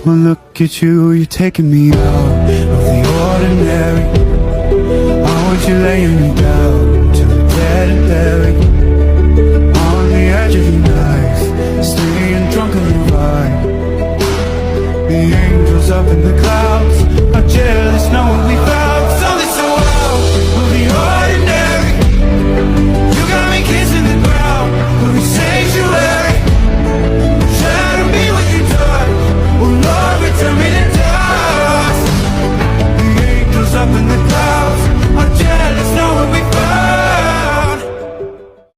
Well, look at you, you're taking me out of the ordinary. I want you laying me down to the dead and buried. On the edge of your knife, staying drunk on the ride. The angels up in the clouds are jealous knowing we found